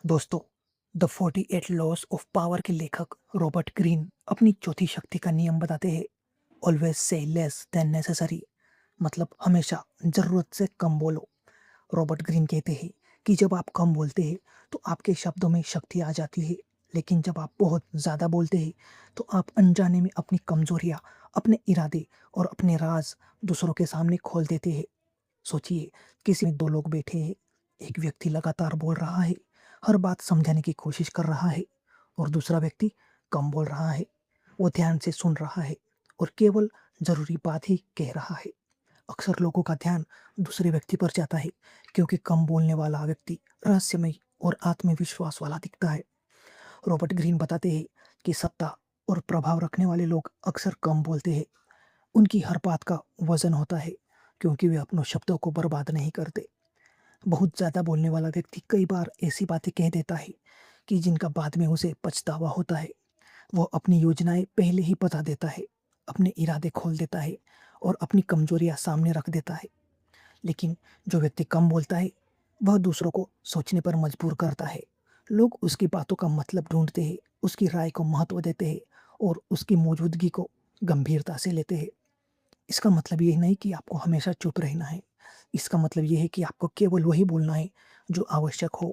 दोस्तों, the 48 loss of power के लेखक रॉबर्ट ग्रीन अपनी चौथी शक्ति का नियम बताते हैं। Always say less than necessary, मतलब हमेशा जरूरत से कम बोलो। रॉबर्ट ग्रीन कहते हैं कि जब आप कम बोलते हैं तो आपके शब्दों में शक्ति आ जाती है, लेकिन जब आप बहुत ज़्यादा बोलते हैं तो आप अनजाने में अपनी कमजोरियाँ, अपने इरादे और अपने राज दूसरों के सामने खोल देते हैं। सोचिए, किसी में दो लोग बैठे हैं। एक व्यक्ति लगातार बोल रहा है, हर बात समझाने की कोशिश कर रहा है, और दूसरा व्यक्ति कम बोल रहा है। वो ध्यान से सुन रहा है और केवल जरूरी बात ही कह रहा है। अक्सर लोगों का ध्यान दूसरे व्यक्ति पर जाता है, क्योंकि कम बोलने वाला व्यक्ति रहस्यमय और आत्मविश्वास वाला दिखता है। रॉबर्ट ग्रीन बताते हैं कि सत्ता और प्रभाव रखने वाले लोग अक्सर कम बोलते हैं। उनकी हर बात का वजन होता है, क्योंकि वे अपनों शब्दों को बर्बाद नहीं करते। बहुत ज़्यादा बोलने वाला व्यक्ति कई बार ऐसी बातें कह देता है कि जिनका बाद में उसे पछतावा होता है। वो अपनी योजनाएं पहले ही बता देता है, अपने इरादे खोल देता है और अपनी कमजोरियां सामने रख देता है। लेकिन जो व्यक्ति कम बोलता है, वह दूसरों को सोचने पर मजबूर करता है। लोग उसकी बातों का मतलब ढूंढते हैं, उसकी राय को महत्व देते हैं और उसकी मौजूदगी को गंभीरता से लेते हैं। इसका मतलब ये नहीं कि आपको हमेशा चुप रहना है। इसका मतलब ये है कि आपको केवल वही बोलना है जो आवश्यक हो।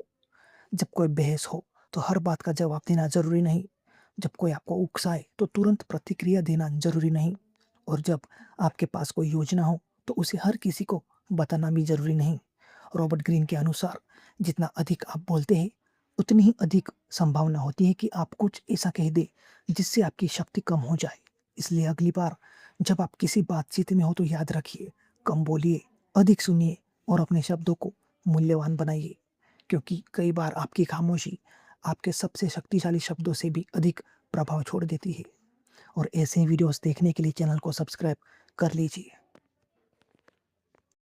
जब कोई बहस हो तो हर बात का जवाब देना ज़रूरी नहीं। जब कोई आपको उकसाए तो तुरंत प्रतिक्रिया देना ज़रूरी नहीं। और जब आपके पास कोई योजना हो तो उसे हर किसी को बताना भी ज़रूरी नहीं। रॉबर्ट ग्रीन के अनुसार जितना अधिक आप बोलते हैं, उतनी ही अधिक संभावना होती है कि आप कुछ ऐसा कह दें जिससे आपकी शक्ति कम हो जाए। इसलिए अगली बार जब आप किसी बातचीत में हो तो याद रखिए, कम बोलिए, अधिक सुनिए और अपने शब्दों को मूल्यवान बनाइए, क्योंकि कई बार आपकी खामोशी आपके सबसे शक्तिशाली शब्दों से भी अधिक प्रभाव छोड़ देती है। और ऐसे वीडियोस देखने के लिए चैनल को सब्सक्राइब कर लीजिए।